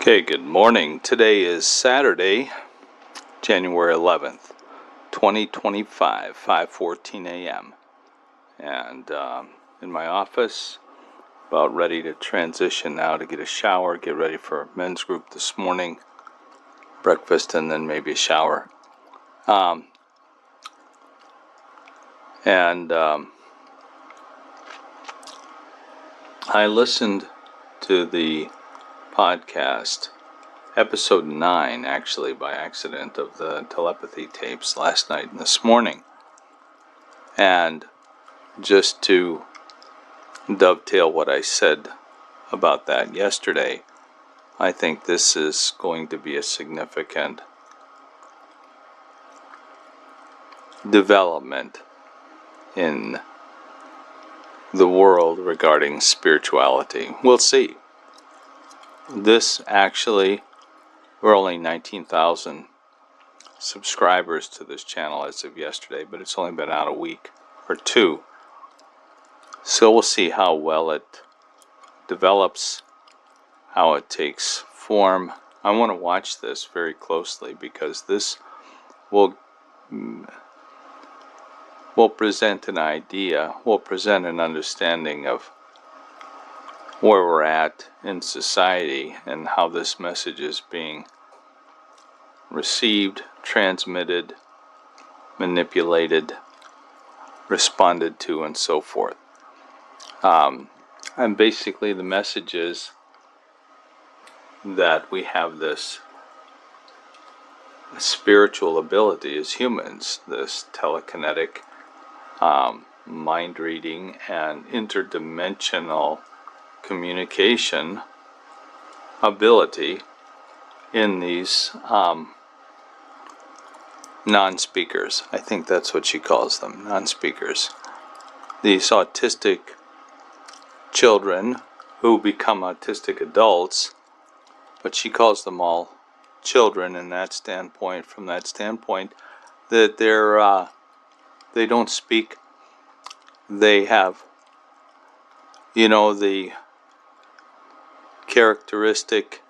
Okay, good morning. Today is Saturday, January 11th, 2025, 5:14 a.m. And in my office, about ready to transition now to get a shower, get ready for a men's group this morning, breakfast, and then maybe a shower. I listened to the podcast, episode 9, actually, by accident, of the Telepathy tapes last night and this morning. And just to dovetail what I said about that yesterday, I think this is going to be a significant development in the world regarding spirituality. We'll see. This actually, we're only 19,000 subscribers to this channel as of yesterday, but it's only been out a week or two. So we'll see how well it develops, how it takes form. I want to watch this very closely because this will present an idea, will present an understanding of where we're at in society and how this message is being received, transmitted, manipulated, responded to, and so forth. And basically the message is that we have this spiritual ability as humans, this telekinetic mind reading and interdimensional communication ability in these non-speakers. I think that's what she calls them, non-speakers. These autistic children who become autistic adults, but she calls them all children in that standpoint, from that standpoint, that they don't speak. They have, the characteristic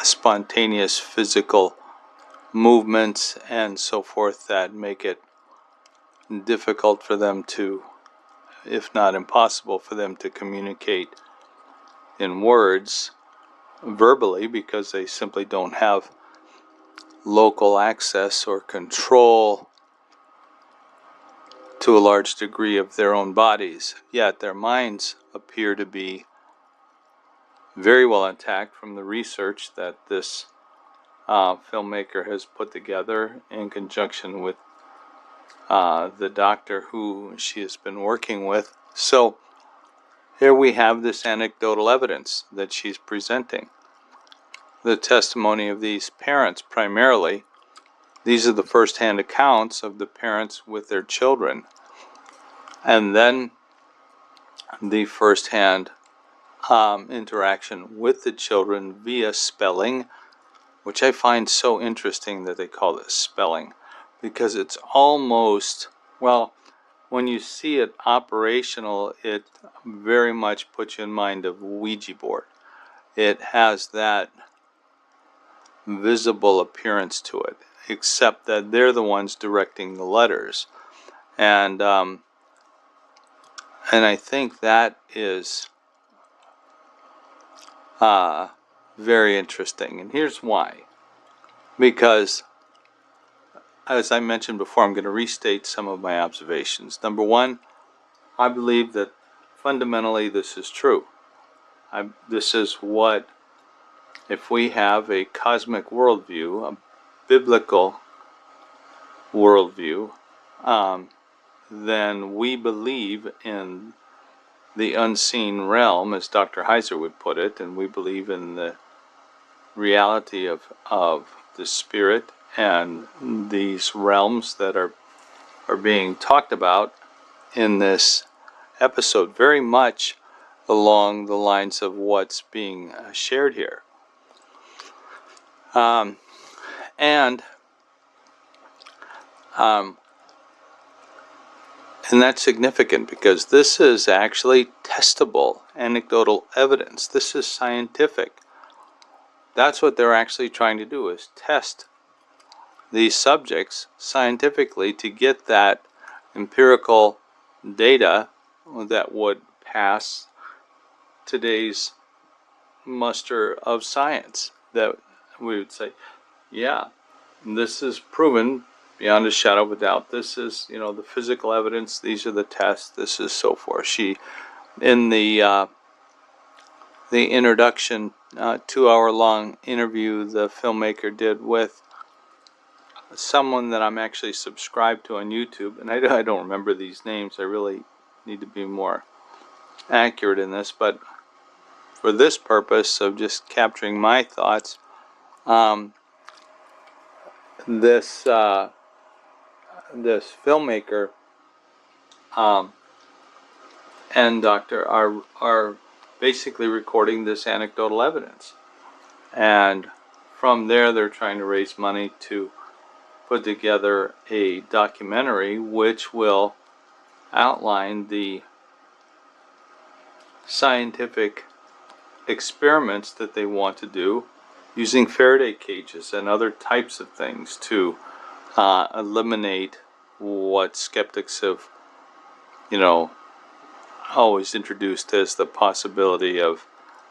spontaneous physical movements and so forth that make it difficult for them to, if not impossible, for them to communicate in words verbally, because they simply don't have local access or control to a large degree of their own bodies. Yet their minds appear to be very well intact from the research that this filmmaker has put together in conjunction with the doctor who she has been working with. So here we have this anecdotal evidence that she's presenting. The testimony of these parents primarily. These are the first-hand accounts of the parents with their children. And then the first-hand interaction with the children via spelling, which I find so interesting that they call this spelling, because it's almost, well, when you see it operational, it very much puts you in mind of Ouija board. It has that visible appearance to it, except that they're the ones directing the letters. And I think that is very interesting. And here's why. Because, as I mentioned before, I'm going to restate some of my observations. Number one, I believe that fundamentally this is true. This is what, if we have a cosmic worldview, a biblical worldview, then we believe in the unseen realm, as Dr. Heiser would put it, and we believe in the reality of the spirit and these realms that are being talked about in this episode, very much along the lines of what's being shared here. And that's significant because this is actually testable anecdotal evidence. This is scientific. That's what they're actually trying to do, is test these subjects scientifically to get that empirical data that would pass today's muster of science. That we would say, yeah, this is proven beyond a shadow of a doubt. This is, the physical evidence. These are the tests. This is so forth. She, in the introduction, 2-hour-long interview the filmmaker did with someone that I'm actually subscribed to on YouTube, and I don't remember these names. I really need to be more accurate in this, but for this purpose of just capturing my thoughts, this filmmaker and doctor are basically recording this anecdotal evidence, and from there they're trying to raise money to put together a documentary which will outline the scientific experiments that they want to do using Faraday cages and other types of things to eliminate what skeptics have, always introduced as the possibility of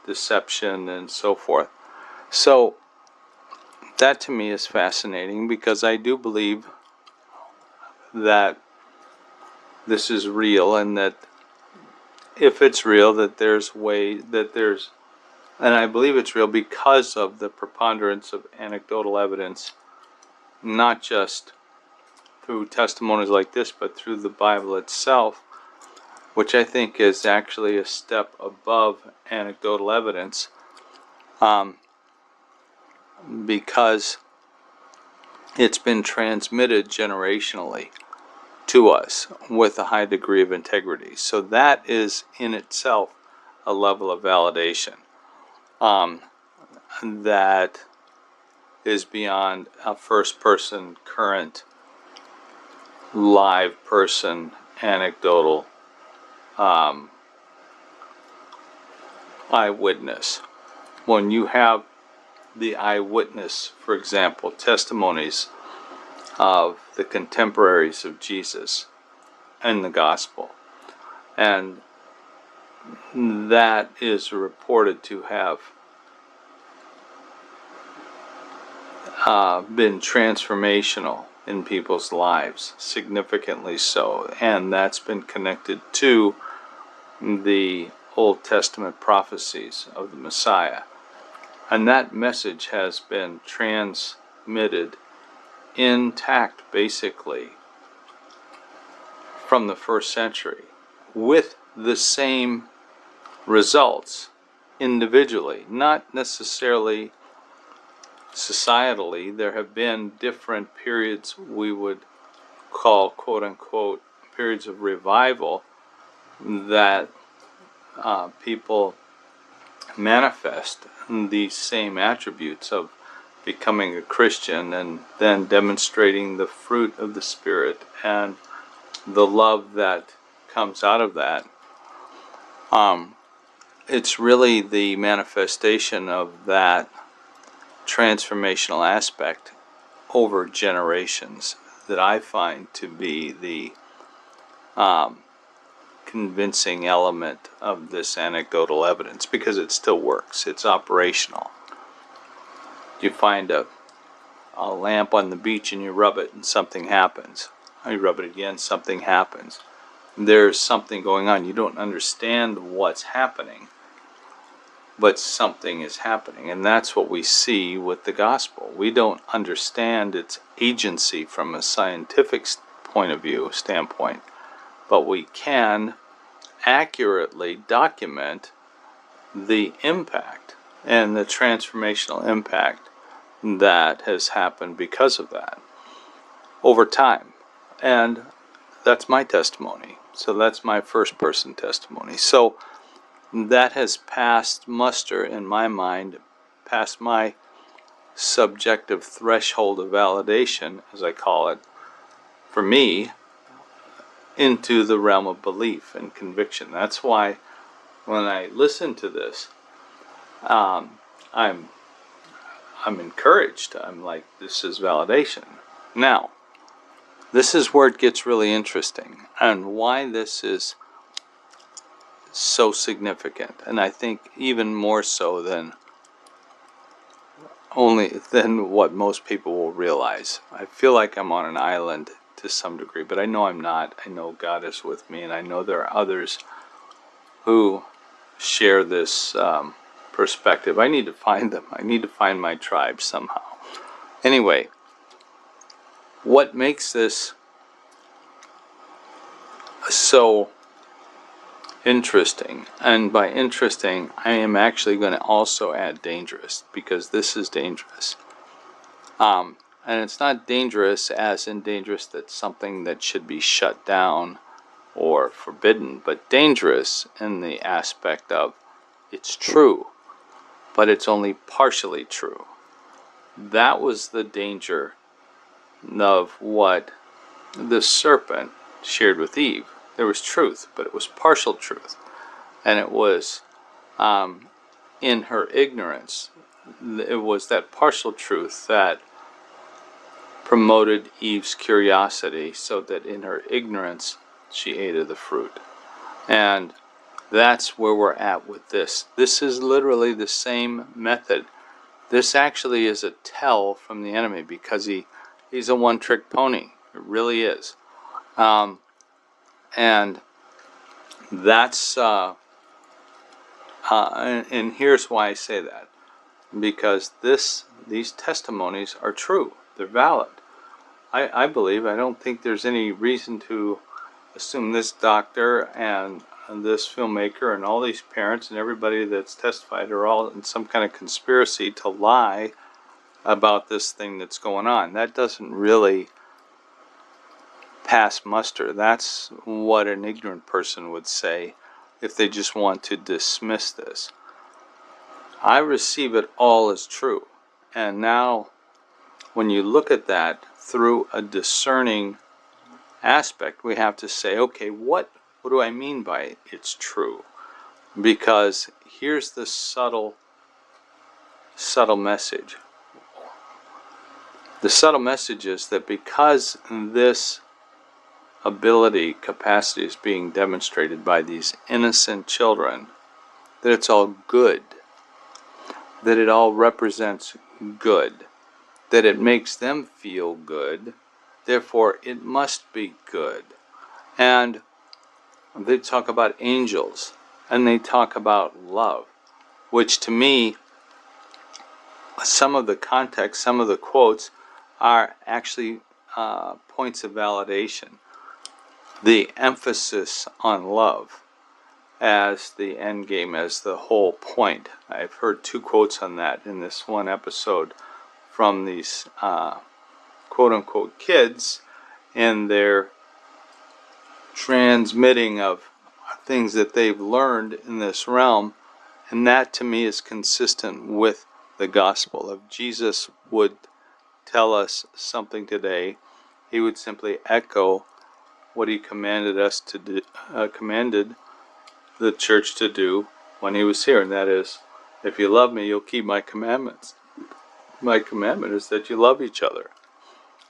deception and so forth. So that to me is fascinating, because I do believe that this is real, and that if it's real, that there's and I believe it's real because of the preponderance of anecdotal evidence, not just through testimonies like this, but through the Bible itself, which I think is actually a step above anecdotal evidence, because it's been transmitted generationally to us with a high degree of integrity. So that is in itself a level of validation that is beyond a first-person, current, live person, anecdotal eyewitness. When you have the eyewitness, for example, testimonies of the contemporaries of Jesus and the gospel, and that is reported to have been transformational in people's lives, significantly so, and that's been connected to the Old Testament prophecies of the Messiah. And that message has been transmitted intact, basically, from the first century, with the same results individually, not necessarily societally. There have been different periods we would call, quote unquote, periods of revival that people manifest these same attributes of becoming a Christian and then demonstrating the fruit of the Spirit and the love that comes out of that. It's really the manifestation of that transformational aspect over generations that I find to be the convincing element of this anecdotal evidence, because it still works. It's operational. You find a lamp on the beach and you rub it and something happens. You rub it again, something happens. There's something going on. You don't understand what's happening, but something is happening. And that's what we see with the gospel. We don't understand its agency from a scientific standpoint, but we can accurately document the impact and the transformational impact that has happened because of that over time. And that's my testimony. So that's my first person testimony. So that has passed muster in my mind, past my subjective threshold of validation, as I call it, for me, into the realm of belief and conviction. That's why when I listen to this, I'm encouraged. I'm like, this is validation. Now, this is where it gets really interesting, and why this is so significant, and I think even more so than what most people will realize. I feel like I'm on an island to some degree, but I know I'm not. I know God is with me, and I know there are others who share this perspective. I need to find them. I need to find my tribe somehow. Anyway, what makes this so interesting, and by interesting, I am actually going to also add dangerous, because this is dangerous. And it's not dangerous as in dangerous that's something that should be shut down or forbidden, but dangerous in the aspect of it's true, but it's only partially true. That was the danger of what the serpent shared with Eve. There was truth, but it was partial truth. And it was in her ignorance. It was that partial truth that promoted Eve's curiosity, so that in her ignorance she ate of the fruit. And that's where we're at with this. This is literally the same method. This actually is a tell from the enemy, because he's a one-trick pony. It really is. And that's and here's why I say that, because these testimonies are true. They're valid. I believe. I don't think there's any reason to assume this doctor and this filmmaker and all these parents and everybody that's testified are all in some kind of conspiracy to lie about this thing that's going on. That doesn't really pass muster. That's what an ignorant person would say if they just want to dismiss this. I receive it all as true. And now, when you look at that through a discerning aspect, we have to say, okay, what do I mean by it's true? Because here's the subtle message. The subtle message is that because this capacity is being demonstrated by these innocent children, that it's all good, that it all represents good, that it makes them feel good, therefore it must be good. And they talk about angels, and they talk about love, which to me, some of the context, some of the quotes are actually points of validation. The emphasis on love as the end game, as the whole point. I've heard 2 quotes on that in this one episode from these quote-unquote kids, and their transmitting of things that they've learned in this realm, and that to me is consistent with the gospel. If Jesus would tell us something today, he would simply echo what he commanded us to do, commanded the church to do when he was here, and that is, if you love me, you'll keep my commandments. My commandment is that you love each other.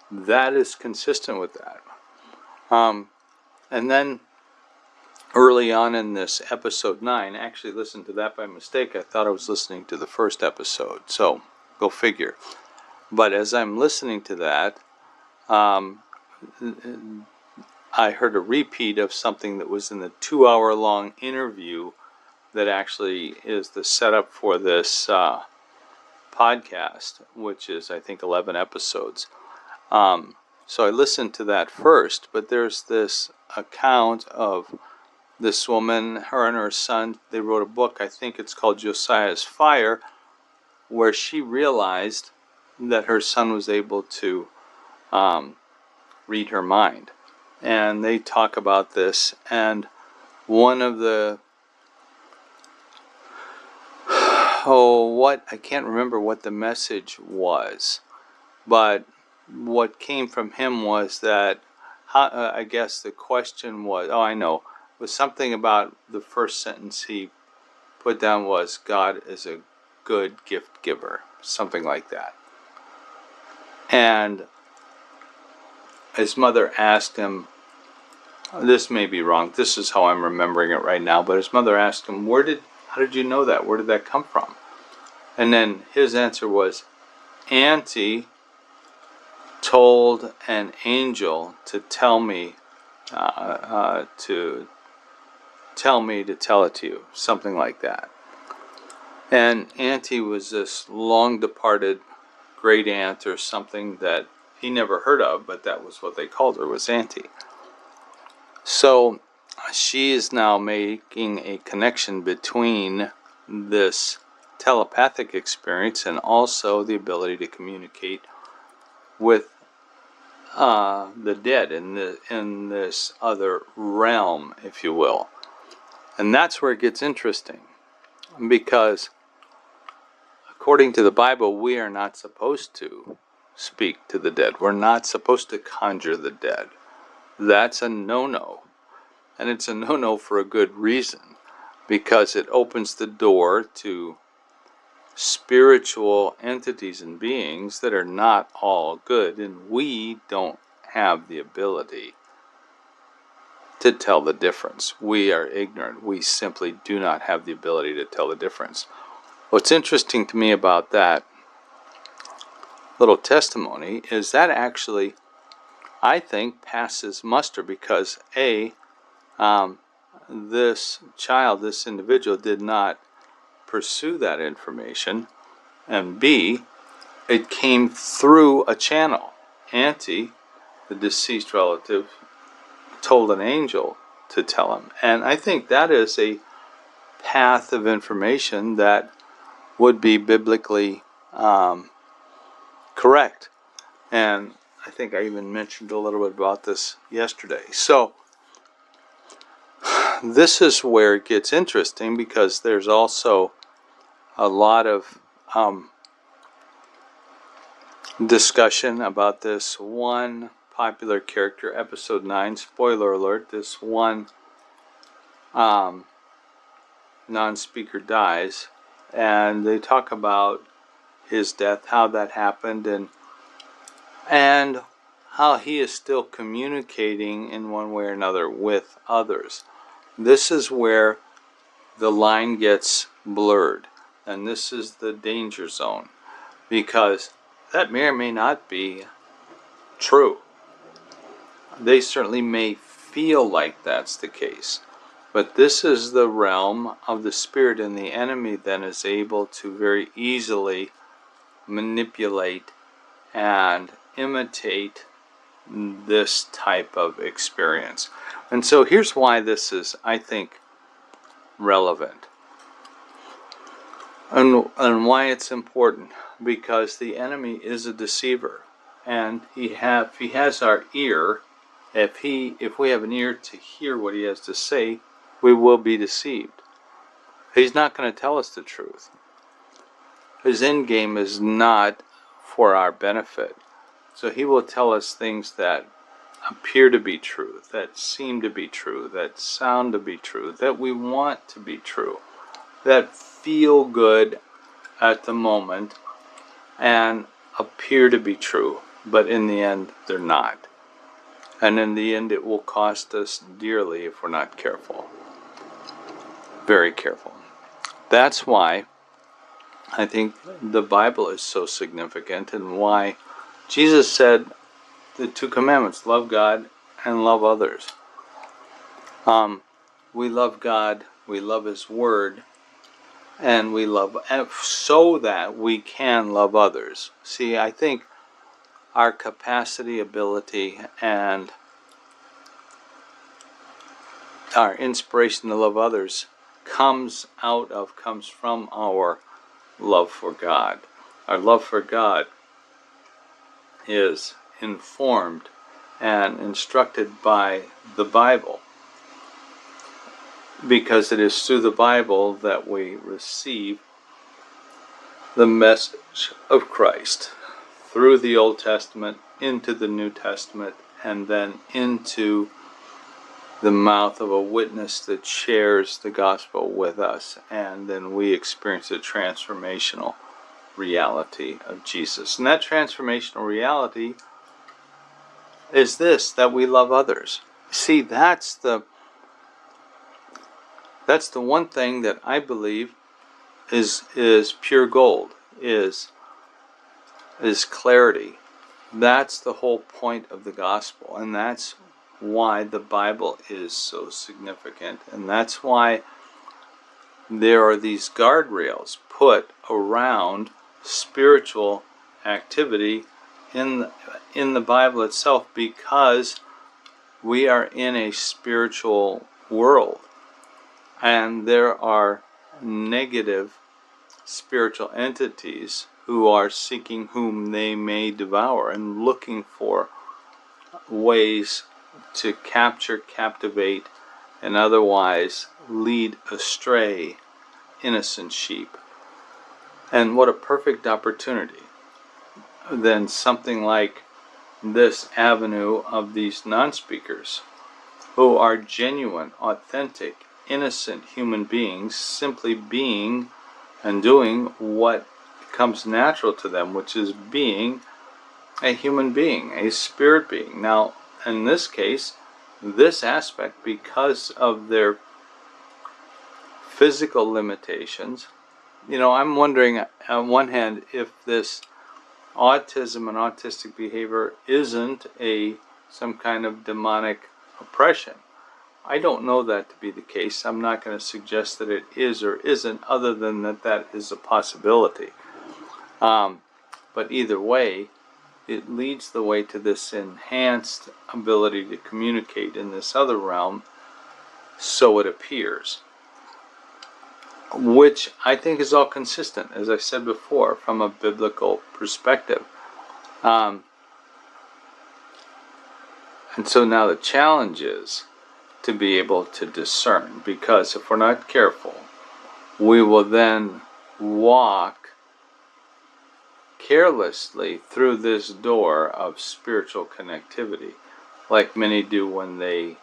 That is consistent with that. And then early on in this episode 9, I actually listened to that by mistake. I thought I was listening to the first episode, so go figure. But as I'm listening to that, I heard a repeat of something that was in the 2-hour-long interview that actually is the setup for this podcast, which is, I think, 11 episodes. So I listened to that first, but there's this account of this woman, her and her son, they wrote a book, I think it's called Josiah's Fire, where she realized that her son was able to read her mind. And they talk about this, and one of the I can't remember what the message was, but what came from him was that I guess the question was, oh, I know, was something about the first sentence he put down was, God is a good gift giver, something like that. And his mother asked him, this may be wrong, this is how I'm remembering it right now, but his mother asked him, how did you know that? Where did that come from? And then his answer was, Auntie told an angel to tell me to tell it to you, something like that. And Auntie was this long departed great aunt or something that he never heard of, but that was what they called her, was Auntie. So she is now making a connection between this telepathic experience and also the ability to communicate with the dead in this other realm, if you will. And that's where it gets interesting, because according to the Bible, we are not supposed to speak to the dead. We're not supposed to conjure the dead. That's a no-no. And it's a no-no for a good reason, because it opens the door to spiritual entities and beings that are not all good, and we don't have the ability to tell the difference. We are ignorant. We simply do not have the ability to tell the difference. What's interesting to me about that little testimony is that actually, I think, passes muster, because this child, this individual, did not pursue that information, and B, it came through a channel. Auntie, the deceased relative, told an angel to tell him, and I think that is a path of information that would be biblically correct. And I think I even mentioned a little bit about this yesterday. So this is where it gets interesting, because there's also a lot of discussion about this one popular character, episode 9, spoiler alert, this one non-speaker dies, and they talk about his death, how that happened, and how he is still communicating in one way or another with others. This is where the line gets blurred, and this is the danger zone, because that may or may not be true. They certainly may feel like that's the case, but this is the realm of the spirit, and the enemy then is able to very easily manipulate and imitate this type of experience. And so here's why this is, I think, relevant, and why it's important, because the enemy is a deceiver, and he has our ear. If we have an ear to hear what he has to say, we will be deceived. He's not going to tell us the truth. His end game is not for our benefit. So he will tell us things that appear to be true, that seem to be true, that sound to be true, that we want to be true, that feel good at the moment and appear to be true, but in the end they're not. And in the end it will cost us dearly if we're not careful. Very careful. That's why I think the Bible is so significant, and why Jesus said the 2 commandments, love God and love others. We love God, we love His Word, and we love so that we can love others. See, I think our capacity, ability, and our inspiration to love others comes from our love for God. Our love for God is informed and instructed by the Bible, because it is through the Bible that we receive the message of Christ, through the Old Testament into the New Testament, and then into the mouth of a witness that shares the gospel with us, and then we experience the transformational reality of Jesus. And that transformational reality is this, that we love others. See, that's the one thing that I believe is pure gold, is clarity. That's the whole point of the gospel, and that's why the Bible is so significant, and that's why there are these guardrails put around spiritual activity in the Bible itself, because we are in a spiritual world, and there are negative spiritual entities who are seeking whom they may devour and looking for ways to capture, captivate, and otherwise lead astray innocent sheep. And what a perfect opportunity then something like this avenue of these non-speakers, who are genuine, authentic, innocent human beings, simply being and doing what comes natural to them, which is being a human being, a spirit being. Now, in this case, this aspect, because of their physical limitations, I'm wondering, on one hand, if this autism and autistic behavior isn't some kind of demonic oppression. I don't know that to be the case. I'm not going to suggest that it is or isn't, other than that is a possibility. But either way, it leads the way to this enhanced ability to communicate in this other realm, so it appears. Which I think is all consistent, as I said before, from a biblical perspective. And so now the challenge is to be able to discern, because if we're not careful, we will then walk carelessly through this door of spiritual connectivity, like many do when they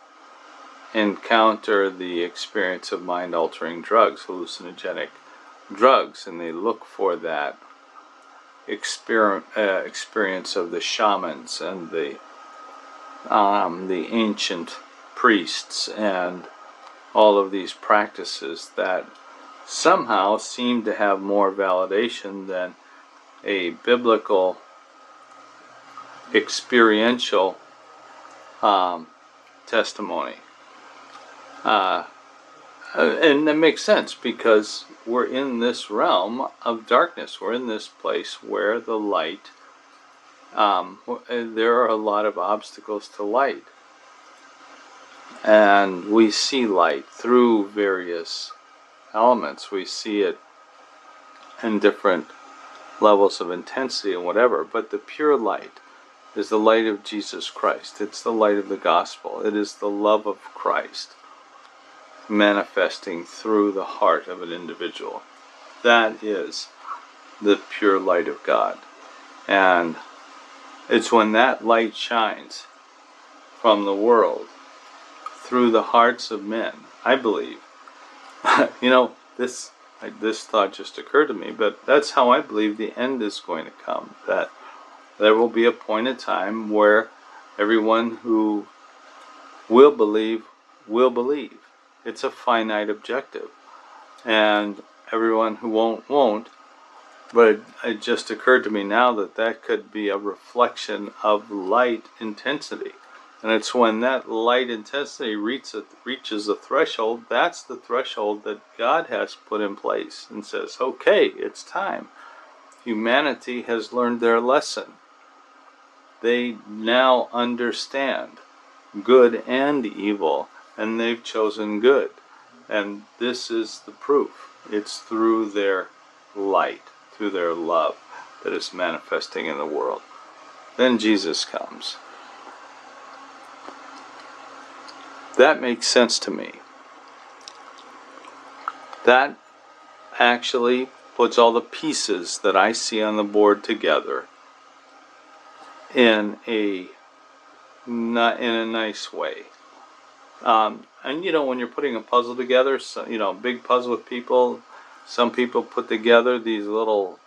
encounter the experience of mind-altering drugs, hallucinogenic drugs, and they look for that experience of the shamans and the ancient priests and all of these practices that somehow seem to have more validation than a biblical experiential testimony. And that makes sense, because we're in this realm of darkness. We're in this place where the light, there are a lot of obstacles to light. And we see light through various elements. We see it in different levels of intensity and whatever. But the pure light is the light of Jesus Christ. It's the light of the gospel. It is the love of Christ manifesting through the heart of an individual. That is the pure light of God. And it's when that light shines from the world through the hearts of men, I believe. This thought just occurred to me, but that's how I believe the end is going to come. That there will be a point in time where everyone who will believe will believe. It's a finite objective. And everyone who won't. But it just occurred to me now that could be a reflection of light intensity. And it's when that light intensity reaches a threshold, that's the threshold that God has put in place and says, okay, it's time. Humanity has learned their lesson. They now understand good and evil, and they've chosen good. And this is the proof. It's through their light, through their love, that is manifesting in the world. Then Jesus comes. That makes sense to me. That actually puts all the pieces that I see on the board together in a not in a nice way. And you know, when you're putting a puzzle together, so, you know, big puzzle with people, some people put together these little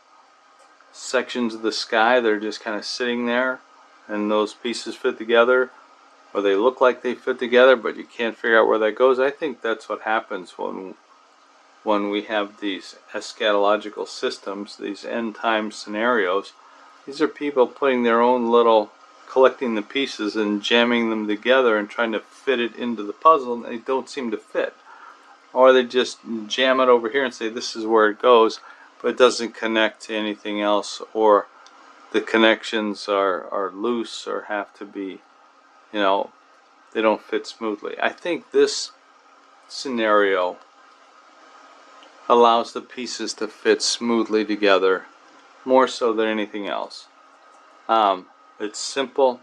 sections of the sky. They're just kind of sitting there, and those pieces fit together, or they look like they fit together, but you can't figure out where that goes. I think that's what happens when we have these eschatological systems, these end time scenarios. These are people putting their own little, collecting the pieces and jamming them together and trying to fit it into the puzzle, and they don't seem to fit. Or they just jam it over here and say this is where it goes, but it doesn't connect to anything else, or the connections are loose or have to be, you know, they don't fit smoothly. I think this scenario allows the pieces to fit smoothly together more so than anything else. It's simple,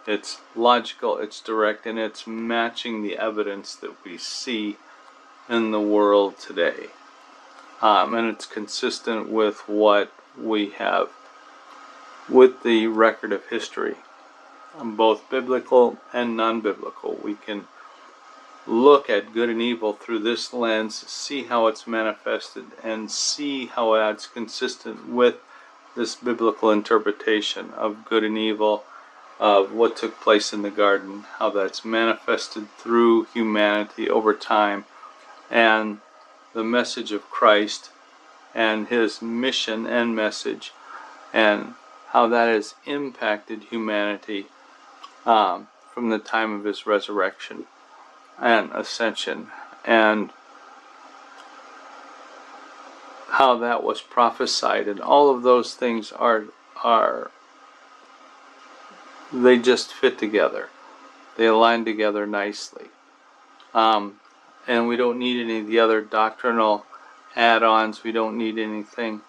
it's logical, it's direct, and it's matching the evidence that we see in the world today. And it's consistent with what we have with the record of history, both biblical and non-biblical. We can look at good and evil through this lens, see how it's manifested, and see how it's consistent with this biblical interpretation of good and evil, of what took place in the garden, how that's manifested through humanity over time, and the message of Christ and his mission and message, and how that has impacted humanity from the time of his resurrection and ascension, and how that was prophesied, and all of those things are they just fit together. They align together nicely. And we don't need any of the other doctrinal add-ons. We don't need anything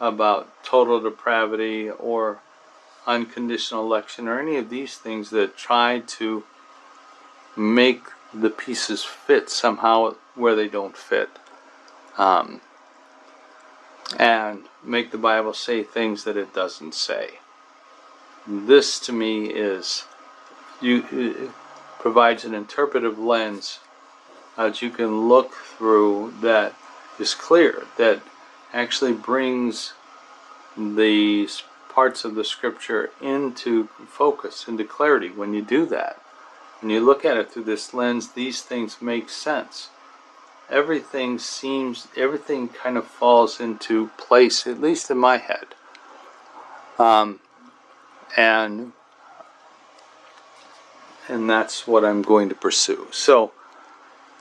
about total depravity or unconditional election or any of these things that try to make the pieces fit somehow where they don't fit. And make the Bible say things that it doesn't say. This to me is, it provides an interpretive lens that you can look through that is clear, that actually brings these parts of the scripture into focus, into clarity. When you do that, when you look at it through this lens, these things make sense. Everything kind of falls into place, at least in my head. And that's what I'm going to pursue. So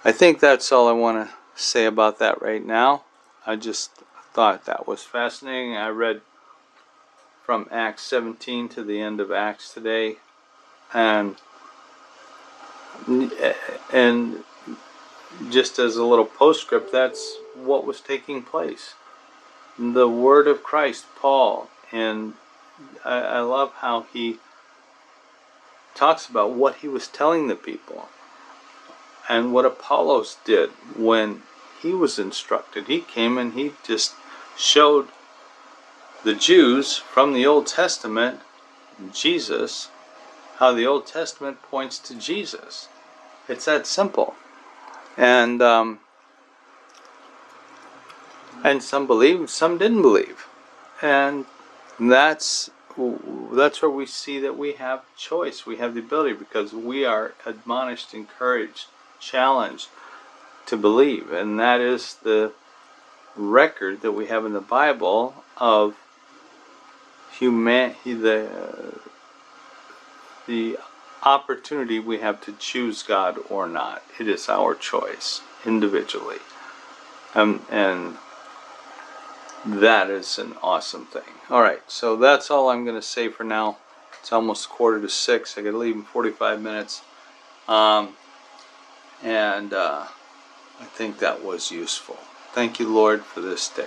I think that's all I want to say about that right now. I just thought that was fascinating. I read from Acts 17 to the end of Acts today, and just as a little postscript, that's what was taking place. The word of Christ, Paul, and I love how he talks about what he was telling the people and what Apollos did when he was instructed. He came and he just showed the Jews from the Old Testament Jesus, how the Old Testament points to Jesus. It's that simple. And some believed, some didn't believe. And that's where we see that we have choice. We have the ability, because we are admonished, encouraged, challenged to believe. And that is the record that we have in the Bible of humanity, the opportunity we have to choose God or not. It is our choice individually. And that is an awesome thing. Alright, so that's all I'm going to say for now. It's almost 5:45. I got to leave in 45 minutes. And I think that was useful. Thank you, Lord, for this day.